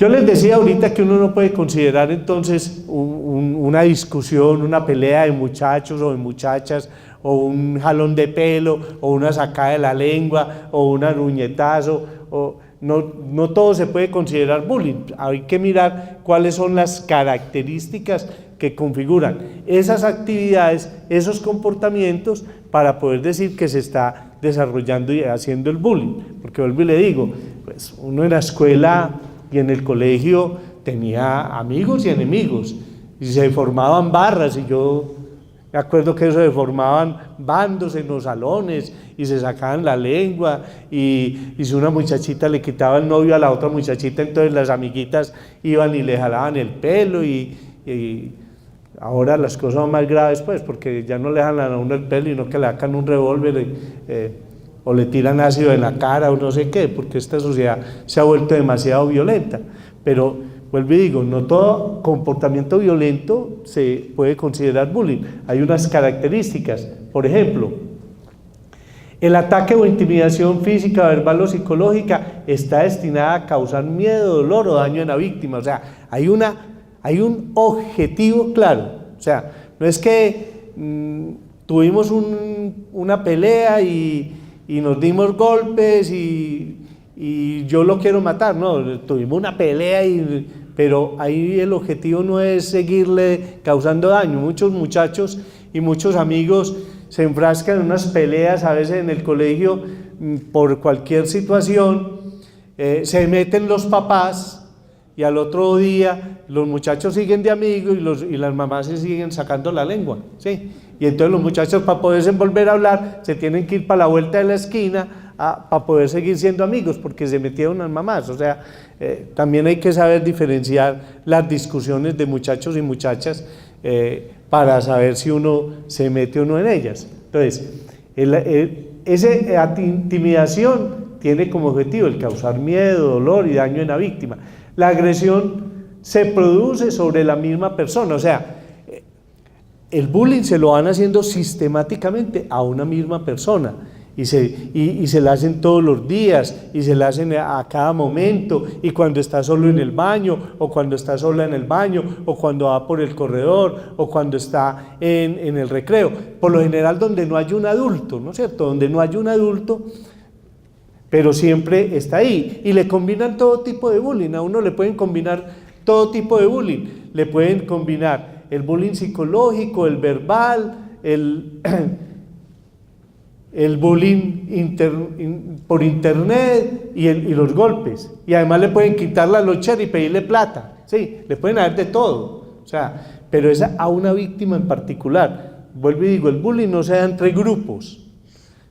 Yo les decía ahorita que uno no puede considerar entonces una discusión, una pelea de muchachos o de muchachas, o un jalón de pelo, o una sacada de la lengua, o un aruñetazo, no todo se puede considerar bullying. Hay que mirar cuáles son las características que configuran esas actividades, esos comportamientos, para poder decir que se está desarrollando y haciendo el bullying. Porque vuelvo y le digo, pues uno en la escuela y en el colegio tenía amigos y enemigos, y se formaban barras, y yo me acuerdo que se formaban bandos en los salones y se sacaban la lengua, y si una muchachita le quitaba el novio a la otra muchachita, entonces las amiguitas iban y le jalaban el pelo, y ahora las cosas son más graves, pues, porque ya no le jalan a uno el pelo, sino que le sacan un revólver o le tiran ácido en la cara o no sé qué, porque esta sociedad se ha vuelto demasiado violenta. Pero vuelvo y digo, no todo comportamiento violento se puede considerar bullying. Hay unas características. Por ejemplo, el ataque o intimidación física, verbal o psicológica está destinada a causar miedo, dolor o daño en la víctima. O sea, hay un objetivo claro. O sea, no es que tuvimos una pelea y nos dimos golpes y yo lo quiero matar. No, tuvimos una pelea, pero ahí el objetivo no es seguirle causando daño. Muchos muchachos y muchos amigos se enfrascan en unas peleas a veces en el colegio por cualquier situación, se meten los papás, y al otro día los muchachos siguen de amigos y las mamás se siguen sacando la lengua, ¿sí? Y entonces los muchachos, para poderse volver a hablar, se tienen que ir para la vuelta de la esquina para poder seguir siendo amigos, porque se metieron las mamás. O sea, también hay que saber diferenciar las discusiones de muchachos y muchachas para saber si uno se mete o no en ellas. Entonces, esa intimidación tiene como objetivo el causar miedo, dolor y daño en la víctima. La agresión se produce sobre la misma persona, o sea, el bullying se lo van haciendo sistemáticamente a una misma persona, y se la hacen todos los días, y se la hacen a cada momento, y cuando está solo en el baño, o cuando está sola en el baño, o cuando va por el corredor, o cuando está en el recreo. Por lo general donde no hay un adulto, ¿no es cierto? Donde no hay un adulto, pero siempre está ahí, y le combinan todo tipo de bullying. A uno le pueden combinar todo tipo de bullying, le pueden combinar el bullying psicológico, el verbal, el bullying por internet y los golpes, y además le pueden quitar la lonchera y pedirle plata, sí, le pueden hacer de todo, o sea, pero es a una víctima en particular. Vuelvo y digo, el bullying no se da entre grupos.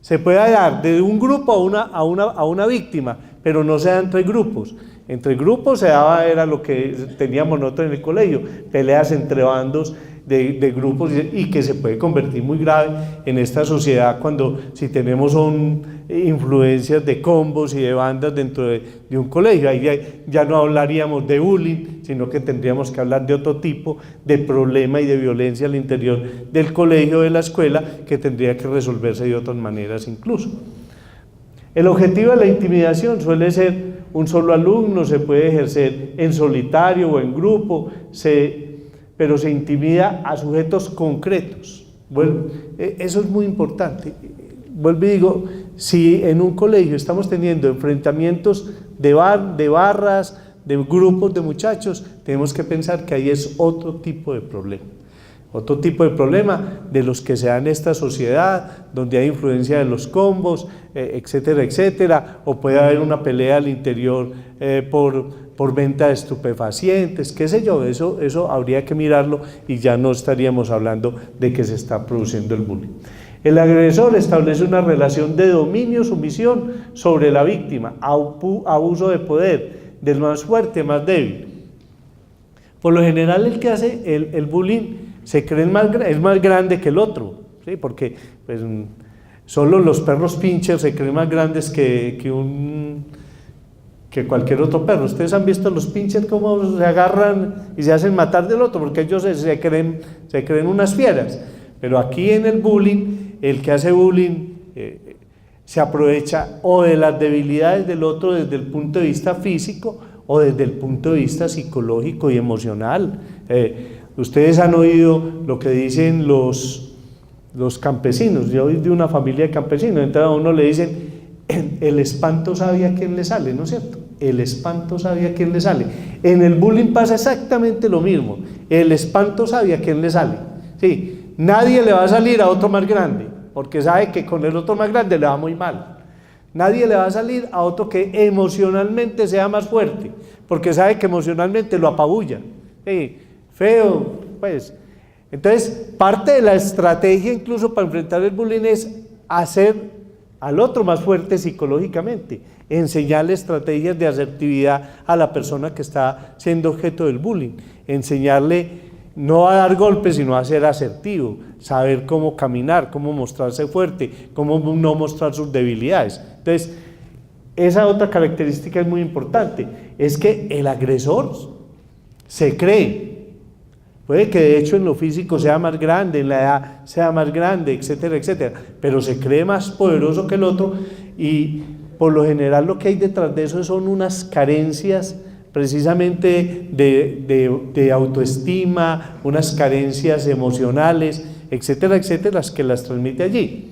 Se puede dar de un grupo a una víctima, pero no se da entre grupos. Entre grupos se daba, era lo que teníamos nosotros en el colegio, peleas entre bandos de grupos, y que se puede convertir muy grave en esta sociedad si tenemos influencias de combos y de bandas dentro de un colegio. Ahí ya no hablaríamos de bullying, sino que tendríamos que hablar de otro tipo de problema y de violencia al interior del colegio, de la escuela, que tendría que resolverse de otras maneras incluso. El objetivo de la intimidación suele ser un solo alumno, se puede ejercer en solitario o en grupo, pero se intimida a sujetos concretos. Bueno, eso es muy importante. Vuelvo y digo, si en un colegio estamos teniendo enfrentamientos de barras, de grupos de muchachos, tenemos que pensar que ahí es otro tipo de problema. Otro tipo de problema de los que se da en esta sociedad, donde hay influencia de los combos, etcétera, etcétera, o puede haber una pelea al interior por venta de estupefacientes, qué sé yo. Eso habría que mirarlo, y ya no estaríamos hablando de que se está produciendo el bullying. El agresor establece una relación de dominio-sumisión sobre la víctima, abuso de poder, del más fuerte, más débil. Por lo general, el que hace el bullying se cree es más grande que el otro, ¿sí? Porque pues, solo los perros pincher se creen más grandes que cualquier otro perro. Ustedes han visto los pincher cómo se agarran y se hacen matar del otro, porque ellos se creen unas fieras. Pero aquí en el bullying, el que hace bullying se aprovecha o de las debilidades del otro desde el punto de vista físico, o desde el punto de vista psicológico y emocional. Ustedes han oído lo que dicen los campesinos. Yo soy de una familia de campesinos, entonces a uno le dicen, el espanto sabe a quién le sale, ¿no es cierto? El espanto sabe a quién le sale. En el bullying pasa exactamente lo mismo, el espanto sabe a quién le sale. Sí, nadie le va a salir a otro más grande, porque sabe que con el otro más grande le va muy mal. Nadie le va a salir a otro que emocionalmente sea más fuerte, porque sabe que emocionalmente lo apabulla. Sí, feo, pues. Entonces, parte de la estrategia incluso para enfrentar el bullying es hacer al otro más fuerte psicológicamente, enseñarle estrategias de asertividad a la persona que está siendo objeto del bullying, enseñarle no a dar golpes, sino a ser asertivo, saber cómo caminar, cómo mostrarse fuerte, cómo no mostrar sus debilidades. Entonces, esa otra característica es muy importante, es que el agresor se cree. Puede que de hecho en lo físico sea más grande, en la edad sea más grande, etcétera, etcétera, pero se cree más poderoso que el otro y por lo general lo que hay detrás de eso son unas carencias precisamente de autoestima, unas carencias emocionales, etcétera, etcétera, las que las transmite allí.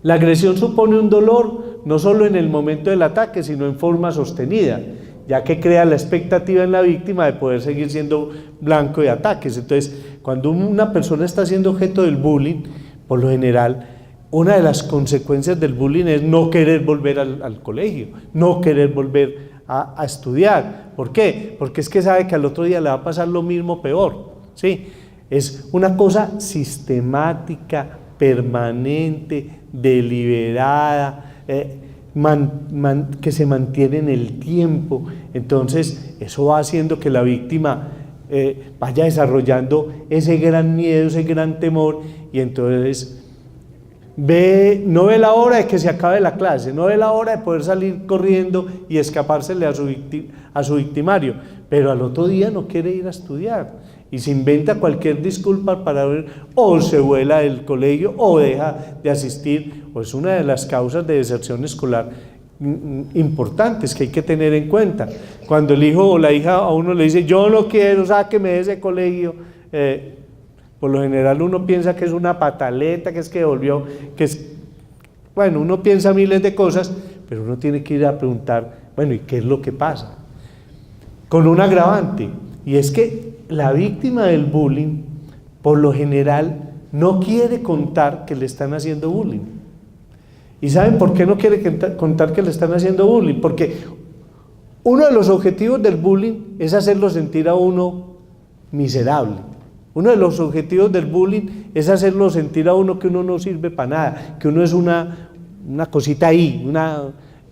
La agresión supone un dolor no solo en el momento del ataque, sino en forma sostenida, ya que crea la expectativa en la víctima de poder seguir siendo blanco de ataques. Entonces, cuando una persona está siendo objeto del bullying, por lo general, una de las consecuencias del bullying es no querer volver al colegio, no querer volver a estudiar. ¿Por qué? Porque es que sabe que al otro día le va a pasar lo mismo, peor. ¿Sí? Es una cosa sistemática, permanente, deliberada, que se mantiene en el tiempo. Entonces eso va haciendo que la víctima vaya desarrollando ese gran miedo, ese gran temor, y entonces no ve la hora de que se acabe la clase, no ve la hora de poder salir corriendo y escapársele a su victimario, pero al otro día no quiere ir a estudiar y se inventa cualquier disculpa para ver, o se vuela del colegio o deja de asistir, o es una de las causas de deserción escolar importantes que hay que tener en cuenta. Cuando el hijo o la hija a uno le dice, yo no quiero, sáqueme de ese colegio, por lo general uno piensa que es una pataleta, que es que volvió, bueno, uno piensa miles de cosas, pero uno tiene que ir a preguntar, bueno, ¿y qué es lo que pasa? Con un agravante, y es que la víctima del bullying, por lo general, no quiere contar que le están haciendo bullying. ¿Y saben por qué no quiere contar que le están haciendo bullying? Porque uno de los objetivos del bullying es hacerlo sentir a uno miserable. Uno de los objetivos del bullying es hacerlo sentir a uno que uno no sirve para nada, que uno es una cosita ahí,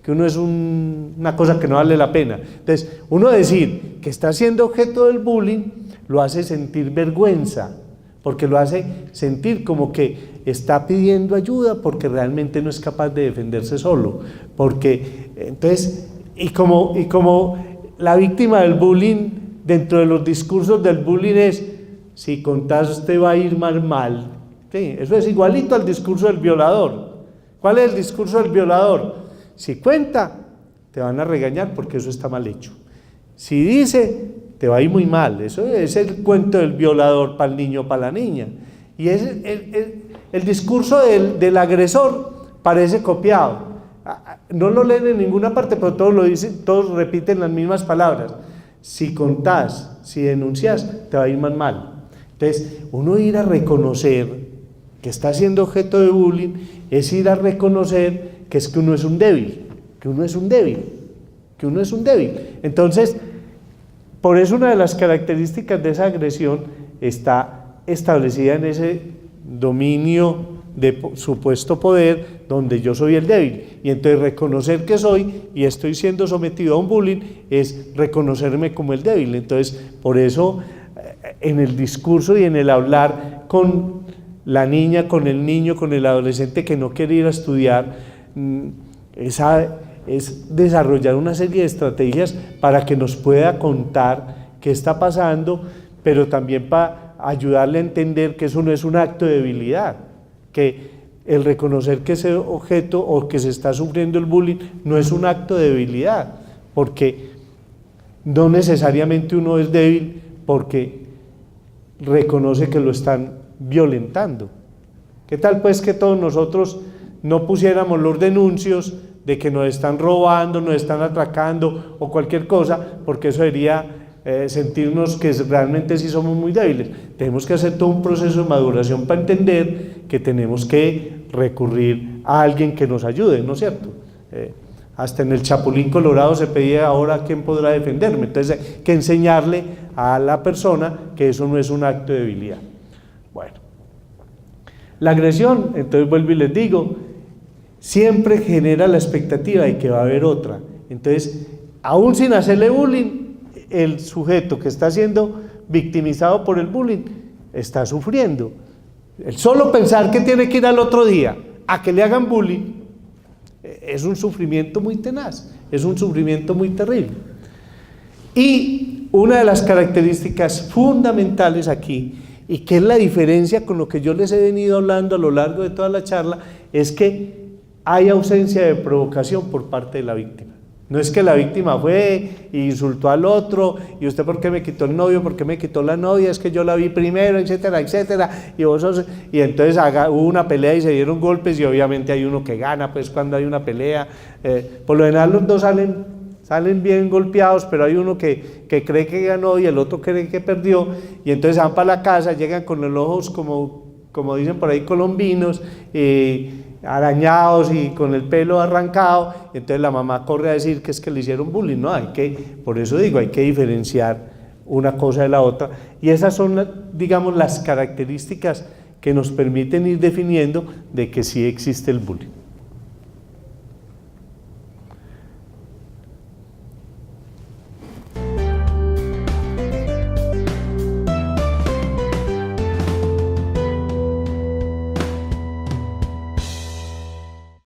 que uno es una cosa que no vale la pena. Entonces, uno decir que está siendo objeto del bullying lo hace sentir vergüenza, porque lo hace sentir como que está pidiendo ayuda porque realmente no es capaz de defenderse solo, porque entonces, y como la víctima del bullying, dentro de los discursos del bullying es, si contás te va a ir más mal. Sí, eso es igualito al discurso del violador. ¿Cuál es el discurso del violador? Si cuenta, te van a regañar porque eso está mal hecho. Si dice, te va a ir muy mal. Eso es el cuento del violador para el niño, para la niña. Y es el discurso del agresor parece copiado. No lo leen en ninguna parte, pero todos lo dicen, todos repiten las mismas palabras. Si contás, si denuncias, te va a ir más mal. Entonces, uno ir a reconocer que está siendo objeto de bullying es ir a reconocer que es que uno es un débil, que uno es un débil, que uno es un débil. Entonces, por eso una de las características de esa agresión está establecida en ese dominio de supuesto poder donde yo soy el débil, y entonces reconocer que soy y estoy siendo sometido a un bullying es reconocerme como el débil. Entonces, por eso en el discurso y en el hablar con la niña, con el niño, con el adolescente que no quiere ir a estudiar, es desarrollar una serie de estrategias para que nos pueda contar qué está pasando, pero también para ayudarle a entender que eso no es un acto de debilidad, que el reconocer que ese objeto o que se está sufriendo el bullying no es un acto de debilidad, porque no necesariamente uno es débil porque reconoce que lo están violentando. ¿Qué tal pues que todos nosotros no pusiéramos los denuncios de que nos están robando, nos están atracando o cualquier cosa, porque eso sería sentirnos que realmente sí somos muy débiles? Tenemos que hacer todo un proceso de maduración para entender que tenemos que recurrir a alguien que nos ayude, ¿no es cierto? Hasta en el Chapulín Colorado se pedía ahora quién podrá defenderme, entonces hay que enseñarle a la persona que eso no es un acto de debilidad. Bueno, la agresión, entonces vuelvo y les digo, siempre genera la expectativa de que va a haber otra. Entonces, aún sin hacerle bullying, el sujeto que está siendo victimizado por el bullying está sufriendo. El solo pensar que tiene que ir al otro día a que le hagan bullying es un sufrimiento muy tenaz, es un sufrimiento muy terrible. Y una de las características fundamentales aquí, y que es la diferencia con lo que yo les he venido hablando a lo largo de toda la charla, es que hay ausencia de provocación por parte de la víctima. No es que la víctima fue e insultó al otro, y usted por qué me quitó el novio, por qué me quitó la novia, es que yo la vi primero, etcétera, etcétera, y entonces hubo una pelea y se dieron golpes, y obviamente hay uno que gana pues cuando hay una pelea. Por lo general los dos salen bien golpeados, pero hay uno que cree que ganó y el otro cree que perdió, y entonces van para la casa, llegan con los ojos como dicen por ahí colombinos, arañados y con el pelo arrancado. Entonces la mamá corre a decir que es que le hicieron bullying. No, por eso digo, hay que diferenciar una cosa de la otra, y esas son, digamos, las características que nos permiten ir definiendo de que sí existe el bullying.